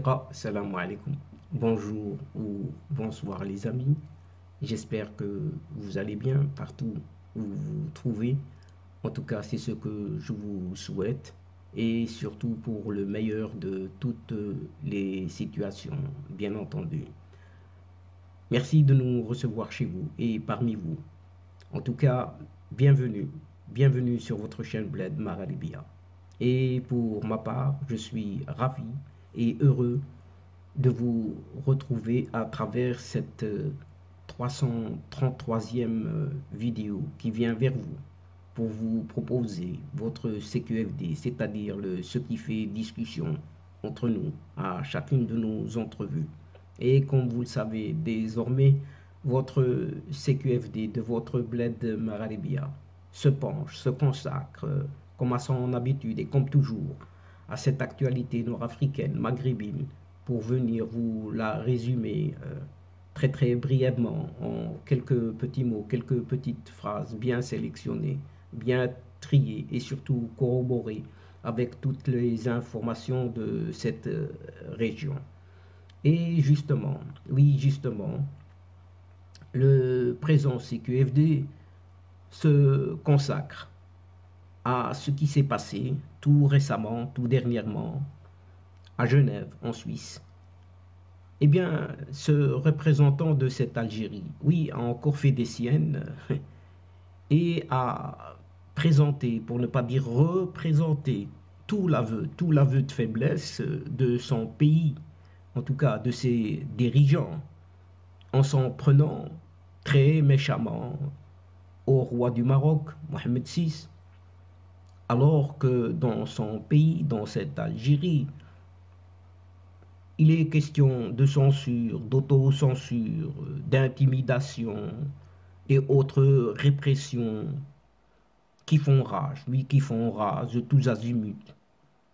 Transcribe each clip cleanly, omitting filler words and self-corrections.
Asdiqa, salam alaikum. Bonjour ou bonsoir les amis. J'espère que vous allez bien partout où vous vous trouvez. En tout cas, c'est ce que je vous souhaite et surtout pour le meilleur de toutes les situations, bien entendu. Merci de nous recevoir chez vous et parmi vous. En tout cas, bienvenue. Bienvenue sur votre chaîne Bled Maralibia. Et pour ma part, je suis ravi et heureux de vous retrouver à travers cette 333e vidéo qui vient vers vous pour vous proposer votre CQFD, c'est-à-dire ce qui fait discussion entre nous à chacune de nos entrevues. Et comme vous le savez désormais, votre CQFD de votre bled Maralibia se penche, se consacre, comme à son habitude et comme toujours, à cette actualité nord-africaine, maghrébine, pour venir vous la résumer très très brièvement en quelques petits mots, quelques petites phrases bien sélectionnées, bien triées et surtout corroborées avec toutes les informations de cette région. Et justement, oui justement, le présent CQFD se consacre à ce qui s'est passé tout récemment, tout dernièrement, à Genève, en Suisse. Eh bien, ce représentant de cette Algérie, oui, a encore fait des siennes et a présenté, pour ne pas dire représenté, tout l'aveu de faiblesse de son pays, en tout cas de ses dirigeants, en s'en prenant très méchamment au roi du Maroc, Mohamed VI, alors que dans son pays, dans cette Algérie, il est question de censure, d'autocensure, d'intimidation et autres répressions qui font rage, oui, qui font rage de tous azimuts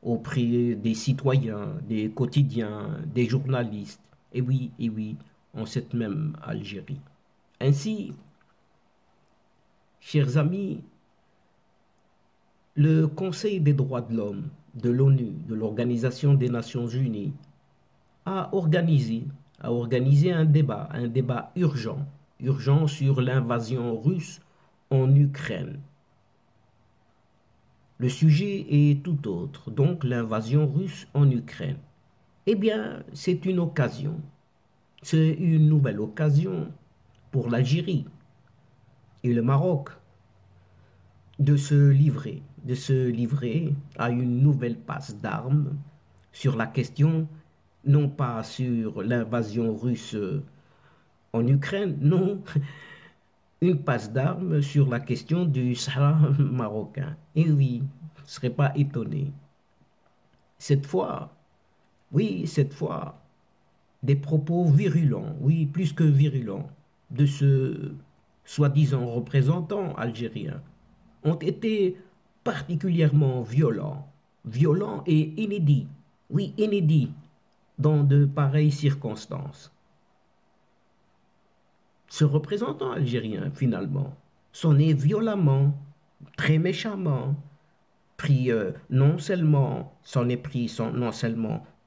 auprès des citoyens, des quotidiens, des journalistes, et oui, en cette même Algérie. Ainsi, chers amis, le Conseil des droits de l'homme de l'ONU, de l'Organisation des Nations Unies, a organisé un débat urgent sur l'invasion russe en Ukraine. Le sujet est tout autre, donc l'invasion russe en Ukraine. Eh bien, c'est une nouvelle occasion pour l'Algérie et le Maroc de se livrer à une nouvelle passe d'armes sur la question, non pas sur l'invasion russe en Ukraine, non, une passe d'armes sur la question du Sahara marocain. Et oui, je ne serais pas étonné. Cette fois, oui, cette fois, des propos virulents, oui, plus que virulents, de ce soi-disant représentant algérien ont été particulièrement violents et inédits, oui, inédits dans de pareilles circonstances. Ce représentant algérien, finalement, s'en est violemment, très méchamment, pris non seulement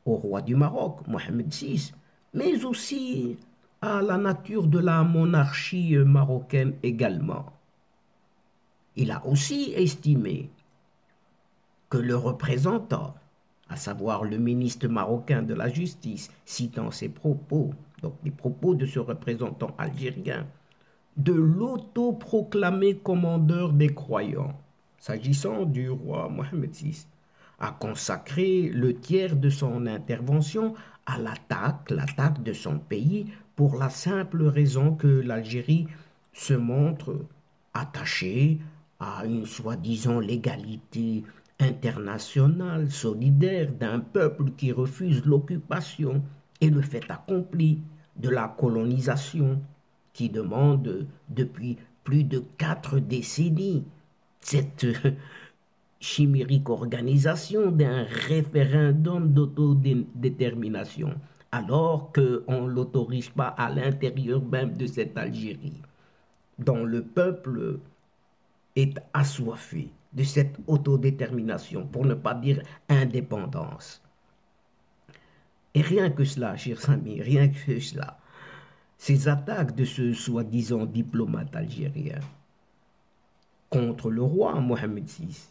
au roi du Maroc, Mohamed VI, mais aussi à la nature de la monarchie marocaine également. Il a aussi estimé que le représentant, à savoir le ministre marocain de la Justice, citant ses propos, donc les propos de ce représentant algérien, de l'autoproclamé commandeur des croyants, s'agissant du roi Mohamed VI, a consacré le tiers de son intervention à l'attaque de son pays pour la simple raison que l'Algérie se montre attachée à une soi-disant légalité internationale solidaire d'un peuple qui refuse l'occupation et le fait accompli de la colonisation qui demande depuis plus de 4 décennies cette chimérique organisation d'un référendum d'autodétermination, alors qu'on ne l'autorise pas à l'intérieur même de cette Algérie, dont le peuple est assoiffé de cette autodétermination, pour ne pas dire indépendance. Et rien que cela, chers amis, rien que cela, ces attaques de ce soi-disant diplomate algérien contre le roi Mohamed VI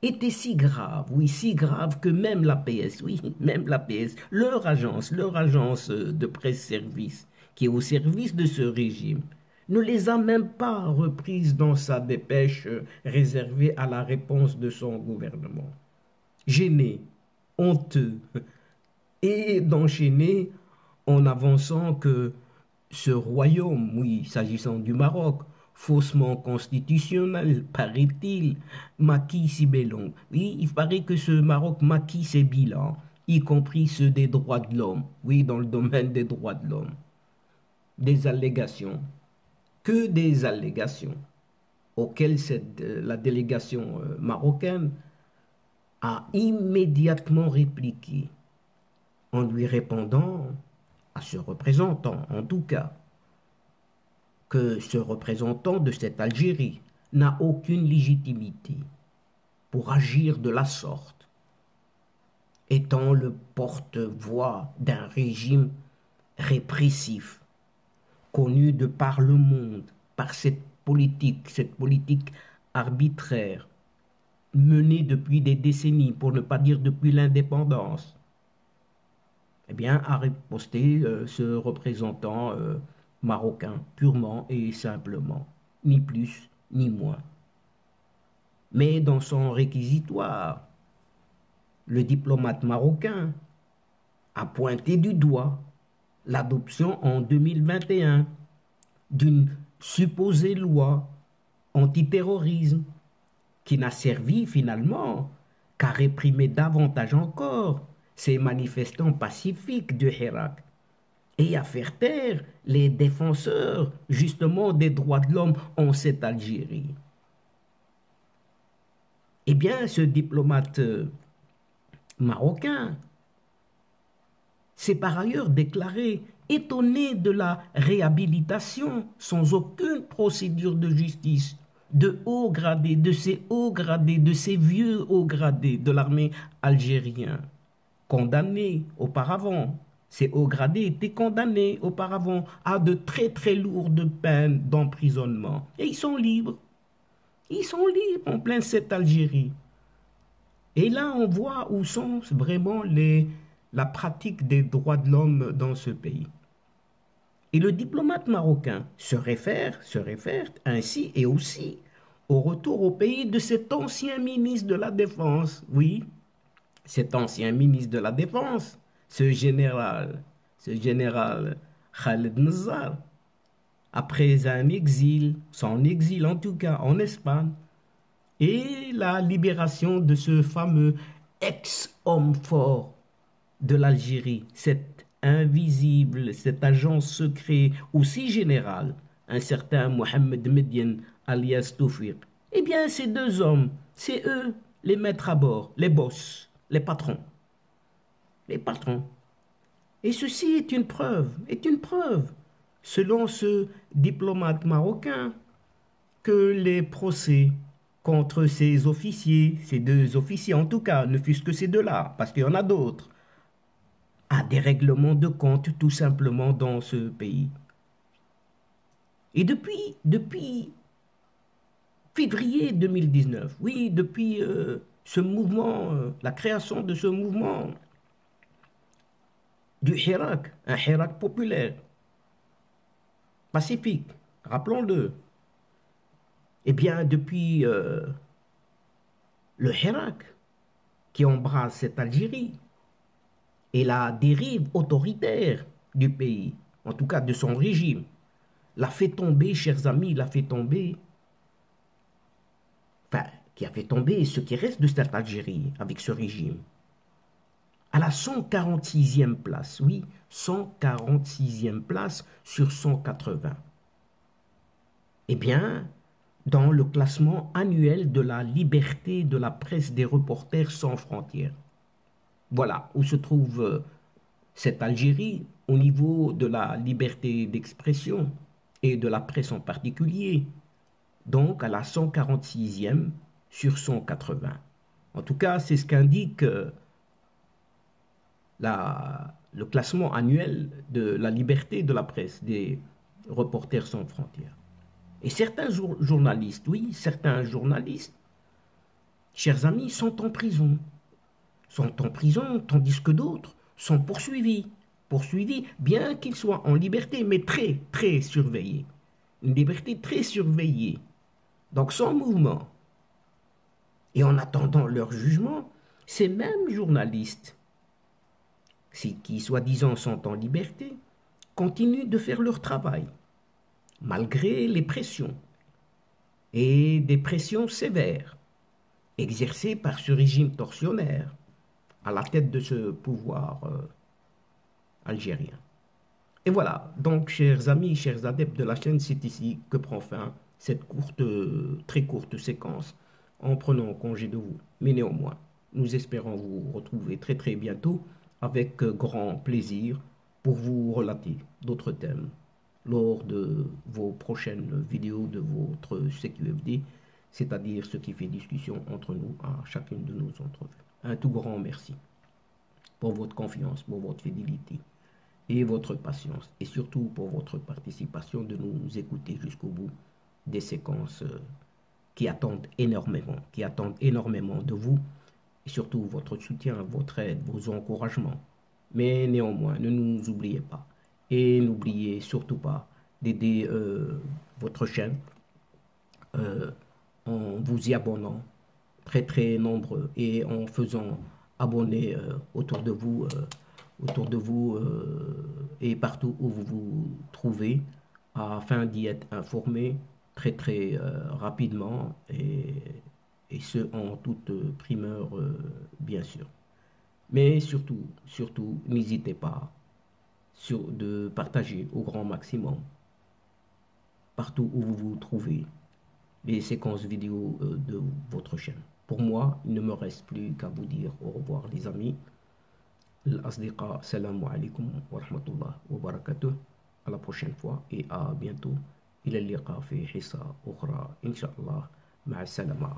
étaient si graves, oui, si graves que même la PS, oui, même la PS, leur agence de presse-service, qui est au service de ce régime, ne les a même pas reprises dans sa dépêche réservée à la réponse de son gouvernement. Gêné, honteux, et d'enchaîner en avançant que ce royaume, oui, s'agissant du Maroc, faussement constitutionnel, paraît-il, maquille si bellon. Oui, il paraît que ce Maroc maquille ses bilans, y compris ceux des droits de l'homme, oui, dans le domaine des droits de l'homme. Des allégations, que des allégations, auxquelles la délégation marocaine a immédiatement répliqué en lui répondant à ce représentant, en tout cas, que ce représentant de cette Algérie n'a aucune légitimité pour agir de la sorte, étant le porte-voix d'un régime répressif, connu de par le monde, par cette politique arbitraire, menée depuis des décennies, pour ne pas dire depuis l'indépendance. Eh bien, a riposté ce représentant marocain, purement et simplement, ni plus ni moins. Mais dans son réquisitoire, le diplomate marocain a pointé du doigt l'adoption en 2021 d'une supposée loi antiterrorisme qui n'a servi finalement qu'à réprimer davantage encore ces manifestants pacifiques de Hirak et à faire taire les défenseurs justement des droits de l'homme en cette Algérie. Eh bien, ce diplomate marocain s'est par ailleurs déclaré étonné de la réhabilitation sans aucune procédure de justice de hauts gradés, de ces hauts gradés, de ces vieux hauts gradés de l'armée algérienne, condamnés auparavant. Ces hauts gradés étaient condamnés auparavant à de très très lourdes peines d'emprisonnement. Et ils sont libres. Ils sont libres en plein cette Algérie. Et là, on voit où sont vraiment la pratique des droits de l'homme dans ce pays. Et le diplomate marocain se réfère ainsi et aussi au retour au pays de cet ancien ministre de la Défense. Oui, cet ancien ministre de la Défense, ce général Khaled Nazar, après son exil en tout cas en Espagne, et la libération de ce fameux ex-homme fort de l'Algérie, cet invisible, cet agent secret aussi général, un certain Mohamed Medien alias Toufiq. Eh bien, ces deux hommes, c'est eux les maîtres à bord, les boss, les patrons. Les patrons. Et ceci est une preuve, selon ce diplomate marocain, que les procès contre ces officiers, ces deux officiers en tout cas, ne fût-ce que ces deux-là, parce qu'il y en a d'autres, à des règlements de compte tout simplement dans ce pays. Et depuis février 2019, oui, depuis ce mouvement, la création de ce mouvement du Hirak, un Hirak populaire, pacifique, rappelons-le. Eh bien, depuis le Hirak qui embrasse cette Algérie et la dérive autoritaire du pays, en tout cas de son régime, l'a fait tomber, chers amis, l'a fait tomber, enfin, qui a fait tomber ce qui reste de cette Algérie avec ce régime, à la 146e place, oui, 146e place sur 180. Eh bien, dans le classement annuel de la liberté de la presse des Reporters sans frontières. Voilà où se trouve cette Algérie au niveau de la liberté d'expression et de la presse en particulier, donc à la 146e sur 180. En tout cas, c'est ce qu'indique le classement annuel de la liberté de la presse des Reporters sans frontières. Et certains journalistes, oui, certains journalistes, chers amis, sont en prison. Sont en prison, tandis que d'autres sont poursuivis. Poursuivis, bien qu'ils soient en liberté, mais très, très surveillés. Une liberté très surveillée. Donc sans mouvement. Et en attendant leur jugement, ces mêmes journalistes, qui soi-disant sont en liberté, continuent de faire leur travail, malgré les pressions, et des pressions sévères, exercées par ce régime tortionnaire, à la tête de ce pouvoir algérien. Et voilà, donc chers amis, chers adeptes de la chaîne, c'est ici que prend fin cette courte, très courte séquence en prenant congé de vous. Mais néanmoins, nous espérons vous retrouver très très bientôt avec grand plaisir pour vous relater d'autres thèmes lors de vos prochaines vidéos de votre CQFD, c'est-à-dire ce qui fait discussion entre nous à chacune de nos entrevues. Un tout grand merci pour votre confiance, pour votre fidélité et votre patience, et surtout pour votre participation de nous écouter jusqu'au bout des séquences qui attendent énormément de vous, et surtout votre soutien, votre aide, vos encouragements. Mais néanmoins, ne nous oubliez pas, et n'oubliez surtout pas d'aider votre chaîne euh, en vous y abonnant, très très nombreux, et en faisant abonner autour de vous et partout où vous vous trouvez, afin d'y être informé très très rapidement, et ce en toute primeur bien sûr. Mais surtout, surtout, n'hésitez pas de partager au grand maximum partout où vous vous trouvez les séquences vidéo de votre chaîne. Pour moi, il ne me reste plus qu'à vous dire au revoir les amis. الأصدقاء السلام عليكم ورحمة الله وبركاته. À la prochaine fois et à bientôt. إلى اللقاء في حصة أخرى إن شاء الله. مع السلامة.